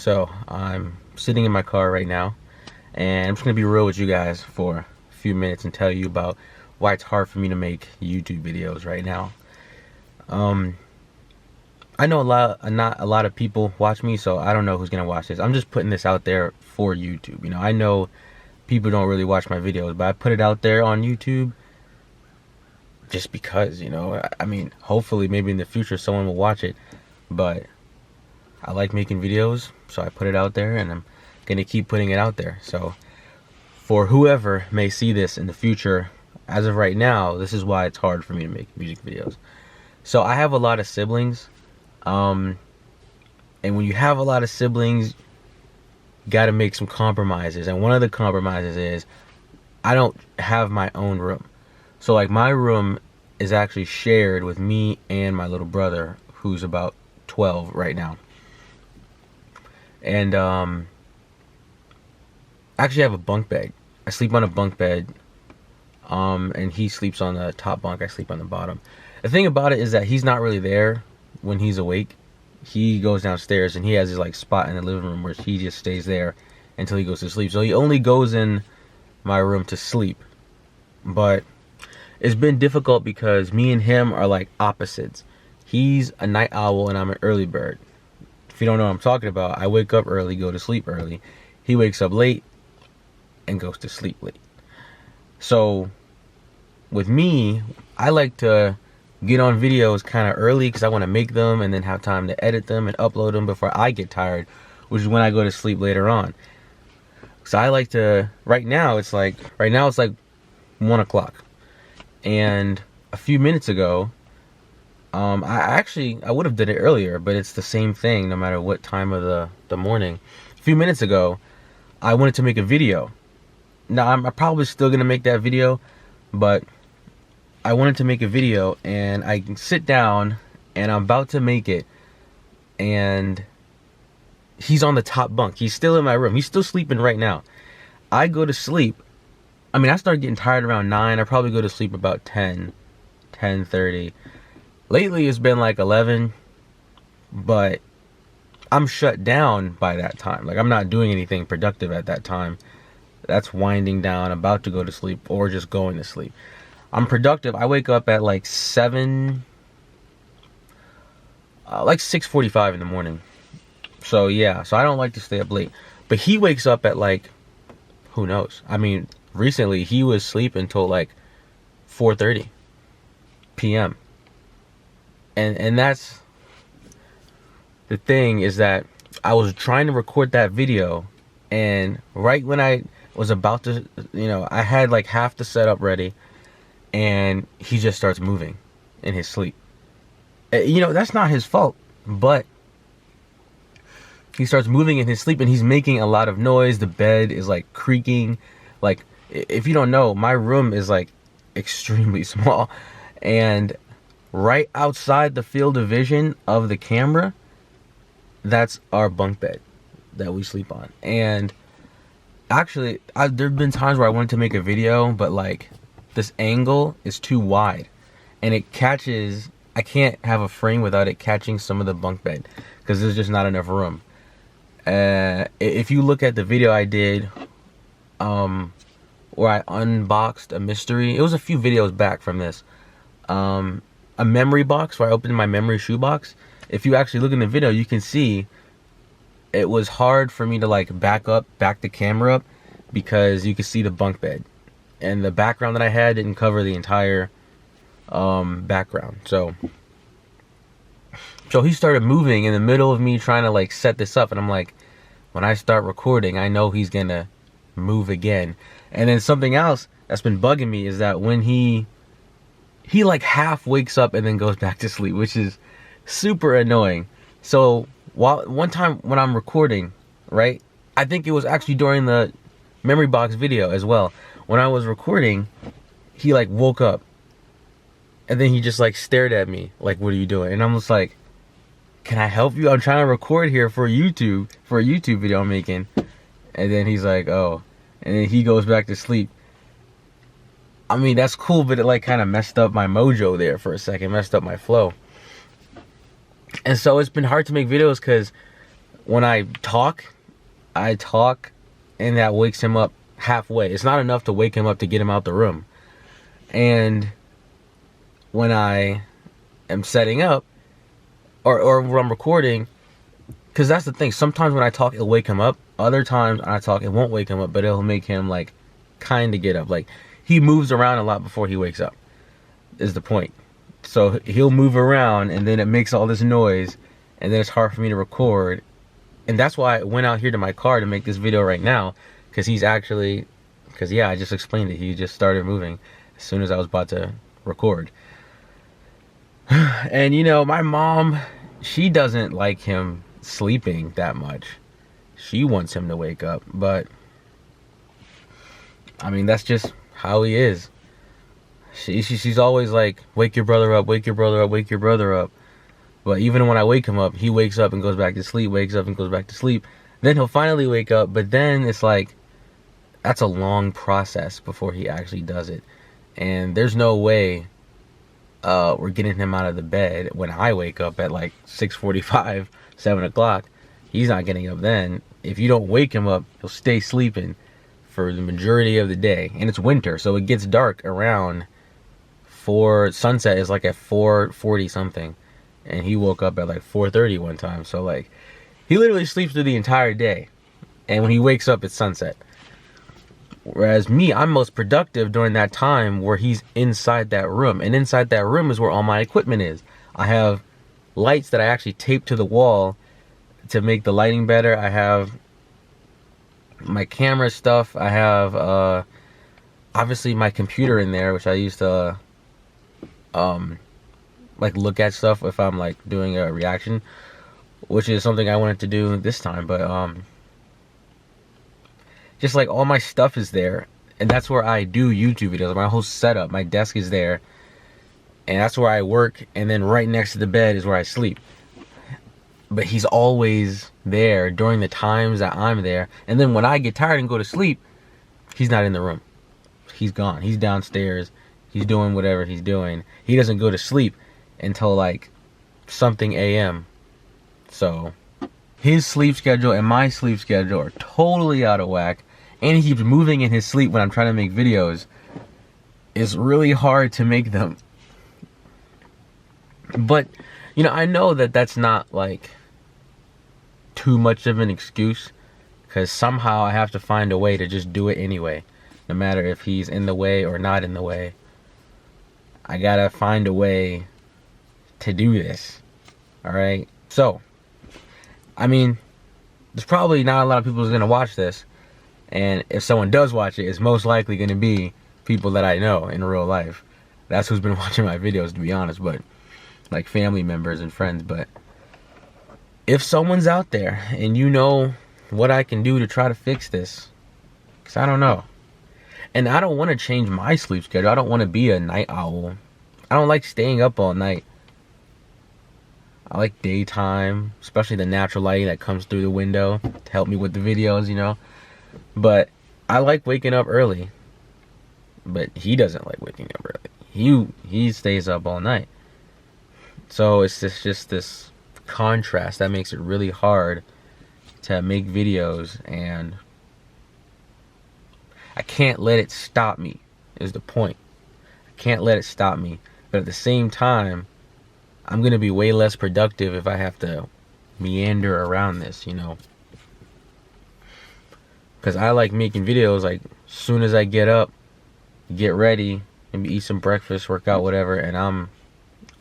So I'm sitting in my car right now, and I'm just gonna be real with you guys for a few minutes and tell you about why it's hard for me to make YouTube videos right now. I know not a lot of people watch me, so I don't know who's gonna watch this. I'm just putting this out there for YouTube. You know, I know people don't really watch my videos, but I put it out there on YouTube just because, you know, I mean, hopefully maybe in the future someone will watch it, but I like making videos, so I put it out there, and I'm gonna keep putting it out there. So for whoever may see this in the future, as of right now, this is why it's hard for me to make music videos. So I have a lot of siblings, and when you have a lot of siblings, you gotta make some compromises, and one of the compromises is I don't have my own room. So like my room is actually shared with me and my little brother, who's about 12 right now. And actually I have a bunk bed. I sleep on a bunk bed, and he sleeps on the top bunk. I sleep on the bottom. The thing about it is that he's not really there when he's awake. He goes downstairs and he has his like spot in the living room where he just stays there until he goes to sleep. So he only goes in my room to sleep. But it's been difficult because me and him are like opposites. He's a night owl and I'm an early bird. If you don't know what I'm talking about, I wake up early, go to sleep early. He wakes up late and goes to sleep late. So with me, I like to get on videos kind of early because I want to make them and then have time to edit them and upload them before I get tired, which is when I go to sleep later on. So I like to, right now it's like 1 o'clock. And a few minutes ago, I would have did it earlier, but it's the same thing no matter what time of the morning. A few minutes ago, I wanted to make a video. Now, I'm probably still going to make that video, but I wanted to make a video, and I can sit down, and I'm about to make it, and he's on the top bunk. He's still in my room. He's still sleeping right now. I go to sleep. I mean, I start getting tired around 9. I probably go to sleep about 10:30. Lately, it's been like 11, but I'm shut down by that time. Like, I'm not doing anything productive at that time. That's winding down, about to go to sleep, or just going to sleep. I'm productive. I wake up at like 6:45 in the morning. So yeah, so I don't like to stay up late. But he wakes up at like, who knows? I mean, recently he was sleeping until like 4:30 p.m. And that's the thing, is that I was trying to record that video, and right when I was about to, you know, I had like half the setup ready, and he just starts moving in his sleep. You know, that's not his fault, but he starts moving in his sleep, and he's making a lot of noise. The bed is like creaking. Like, if you don't know, my room is like extremely small, and right outside the field of vision of the camera, that's our bunk bed that we sleep on. And actually, there've been times where I wanted to make a video, but like this angle is too wide, and it catches. I can't have a frame without it catching some of the bunk bed because there's just not enough room. If you look at the video I did, where I unboxed a mystery, it was a few videos back from this, a memory box where I opened my memory shoebox. If you actually look in the video, you can see it was hard for me to like back the camera up, because you could see the bunk bed, and the background that I had didn't cover the entire background. So he started moving in the middle of me trying to like set this up, and I'm like, when I start recording, I know he's gonna move again. And then something else that's been bugging me is that when he like half wakes up and then goes back to sleep, which is super annoying. So one time when I'm recording, right, I think it was actually during the memory box video as well, when I was recording, he like woke up, and then he just like stared at me like, what are you doing? And I'm just like, can I help you? I'm trying to record here for a YouTube video I'm making. And then he's like, oh, and then he goes back to sleep. I mean, that's cool, but it like kind of messed up my mojo there for a second, messed up my flow. And so it's been hard to make videos because when I talk, and that wakes him up halfway. It's not enough to wake him up to get him out the room. And when I am setting up, or when I'm recording, because that's the thing. Sometimes when I talk, it'll wake him up. Other times when I talk, it won't wake him up, but it'll make him like kind of get up. Like, he moves around a lot before he wakes up, is the point. So he'll move around, and then it makes all this noise, and then it's hard for me to record. And that's why I went out here to my car to make this video right now, because yeah, I just explained it. He just started moving as soon as I was about to record. And you know, my mom, she doesn't like him sleeping that much. She wants him to wake up, but I mean, that's just how he is. She's always like, wake your brother up, wake your brother up, wake your brother up. But even when I wake him up, he wakes up and goes back to sleep, wakes up and goes back to sleep. Then he'll finally wake up, but then it's like, that's a long process before he actually does it. And there's no way we're getting him out of the bed when I wake up at like 6:45, 7 o'clock. He's not getting up then. If you don't wake him up, he'll stay sleeping for the majority of the day. And it's winter, so it gets dark around 4. Sunset is like at 4:40 something. And he woke up at like 4:30 one time. So like, he literally sleeps through the entire day. And when he wakes up, it's sunset. Whereas me, I'm most productive during that time where he's inside that room. And inside that room is where all my equipment is. I have lights that I actually tape to the wall to make the lighting better. I have my camera stuff. I have obviously my computer in there, which I used to like look at stuff if I'm like doing a reaction, which is something I wanted to do this time. But just like all my stuff is there, and that's where I do YouTube videos. My whole setup, my desk is there, and that's where I work. And then right next to the bed is where I sleep. But he's always there during the times that I'm there. And then when I get tired and go to sleep, he's not in the room. He's gone. He's downstairs. He's doing whatever he's doing. He doesn't go to sleep until like something a.m. So his sleep schedule and my sleep schedule are totally out of whack. And he keeps moving in his sleep when I'm trying to make videos. It's really hard to make them. But, you know, I know that that's not like too much of an excuse, because somehow I have to find a way to just do it anyway. No matter if he's in the way or not in the way. I gotta find a way to do this. Alright? So, I mean, there's probably not a lot of people who's gonna watch this. And if someone does watch it, it's most likely gonna be people that I know in real life. That's who's been watching my videos, to be honest. But like family members and friends. But if someone's out there and you know what I can do to try to fix this, because I don't know. And I don't want to change my sleep schedule. I don't want to be a night owl. I don't like staying up all night. I like daytime, especially the natural lighting that comes through the window to help me with the videos, you know. But I like waking up early. But he doesn't like waking up early. He stays up all night. So it's just this contrast that makes it really hard to make videos, and I can't let it stop me, is the point. I can't let it stop me. But at the same time, I'm going to be way less productive if I have to meander around this, you know. Because I like making videos like as soon as I get up, get ready, maybe eat some breakfast, work out, whatever, and I'm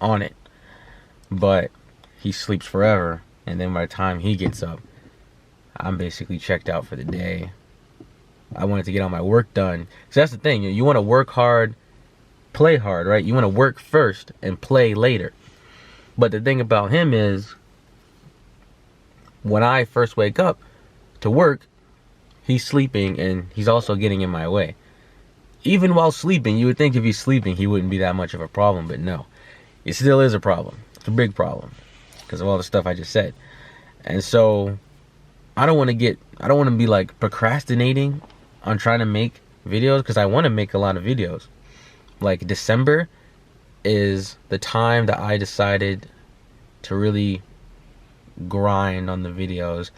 on it. But he sleeps forever, and then by the time he gets up, I'm basically checked out for the day. I wanted to get all my work done. So that's the thing. You want to work hard, play hard, right? You want to work first and play later. But the thing about him is, when I first wake up to work, he's sleeping and he's also getting in my way. Even while sleeping, you would think if he's sleeping, he wouldn't be that much of a problem. But no, it still is a problem. It's a big problem because of all the stuff I just said. And so I don't want to be like procrastinating on trying to make videos, because I want to make a lot of videos. Like December is the time that I decided to really grind on the videos.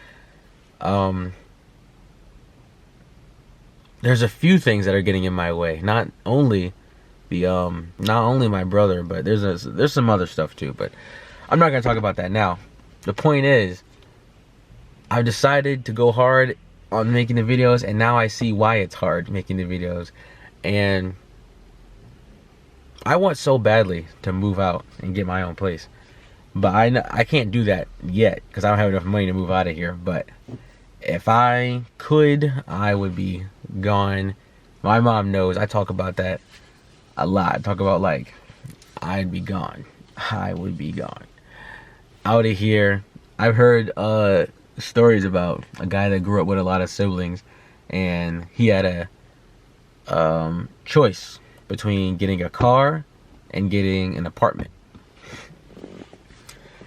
There's a few things that are getting in my way. Not only my brother, but there's some other stuff too, but I'm not gonna talk about that now. The point is, I've decided to go hard on making the videos, and now I see why it's hard making the videos. And I want so badly to move out and get my own place, but I can't do that yet because I don't have enough money to move out of here. But if I could, I would be gone. My mom knows I talk about that a lot. I talk about, like, I'd be gone. I would be gone. Out of here. I've heard stories about a guy that grew up with a lot of siblings, and he had a choice between getting a car and getting an apartment.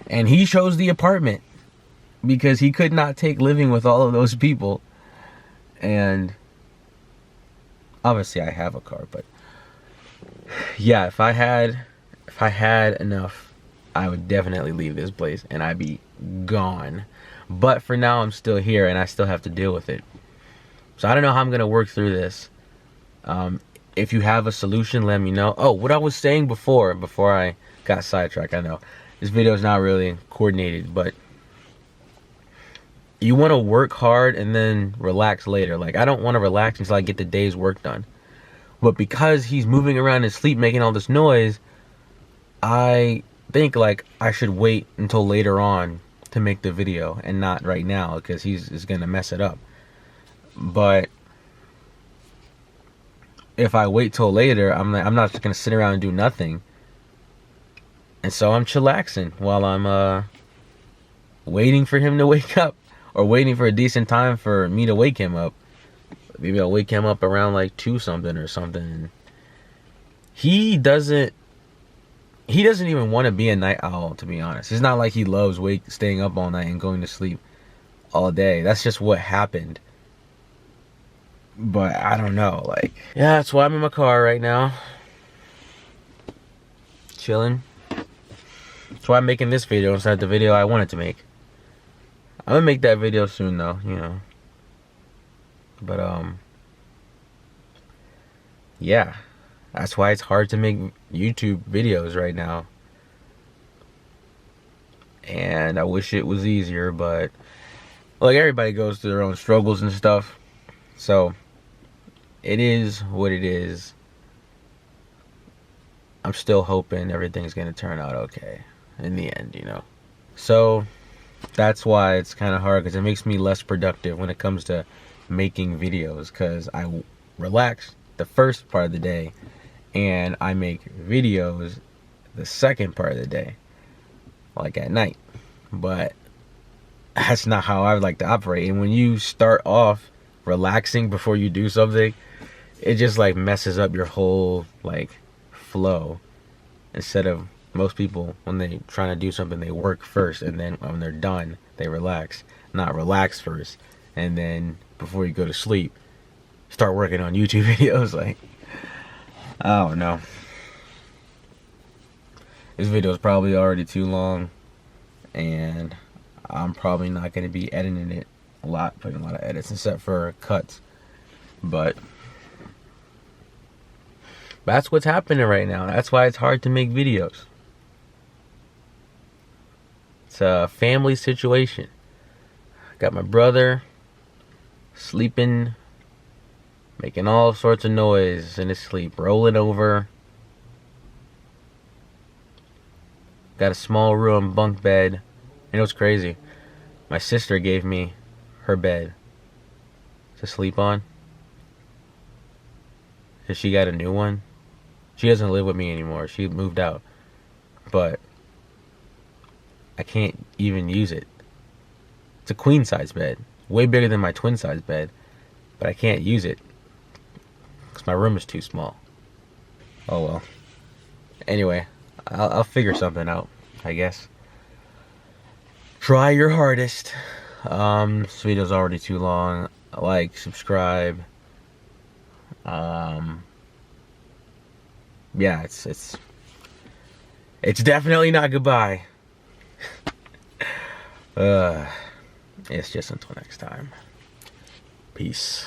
And he chose the apartment because he could not take living with all of those people. And obviously I have a car, but yeah, if I had enough, I would definitely leave this place and I'd be gone. But for now, I'm still here and I still have to deal with it. So I don't know how I'm going to work through this. If you have a solution, let me know. Oh, what I was saying before I got sidetracked, I know this video is not really coordinated, but you want to work hard and then relax later. Like, I don't want to relax until I get the day's work done. But because he's moving around in his sleep making all this noise, I think, like, I should wait until later on to make the video and not right now, because he's gonna mess it up. But if I wait till later, I'm not just gonna sit around and do nothing. And so I'm chillaxing while I'm waiting for him to wake up, or waiting for a decent time for me to wake him up. Maybe I'll wake him up around like 2 something or something. He doesn't even want to be a night owl, to be honest. It's not like he loves staying up all night and going to sleep all day. That's just what happened. But I don't know, like, yeah, that's why I'm in my car right now, chilling. That's why I'm making this video instead of the video I wanted to make. I'm gonna make that video soon though, you know. But yeah, that's why it's hard to make YouTube videos right now. And I wish it was easier, but like, everybody goes through their own struggles and stuff. So it is what it is. I'm still hoping everything's gonna turn out okay in the end, you know. So that's why it's kind of hard, because it makes me less productive when it comes to making videos, because I relax the first part of the day and I make videos the second part of the day, like at night. But that's not how I would like to operate. And when you start off relaxing before you do something, it just like messes up your whole like flow. Instead of, most people, when they trying to do something, they work first, and then when they're done, they relax. Not relax first, and then before you go to sleep, start working on YouTube videos. Like, I don't know. This video is probably already too long, and I'm probably not going to be editing it a lot, putting a lot of edits, except for cuts. But that's what's happening right now. That's why it's hard to make videos. It's a family situation. Got my brother sleeping, making all sorts of noise in his sleep, rolling over. Got a small room, bunk bed. You know what's crazy? My sister gave me her bed to sleep on, because she got a new one. She doesn't live with me anymore. She moved out. But I can't even use it. It's a queen size bed, way bigger than my twin size bed, but I can't use it because my room is too small. Oh well. Anyway, I'll figure something out, I guess. Try your hardest. This video's already too long. Like, subscribe. Yeah, it's definitely not goodbye. Uh, it's just until next time. Peace.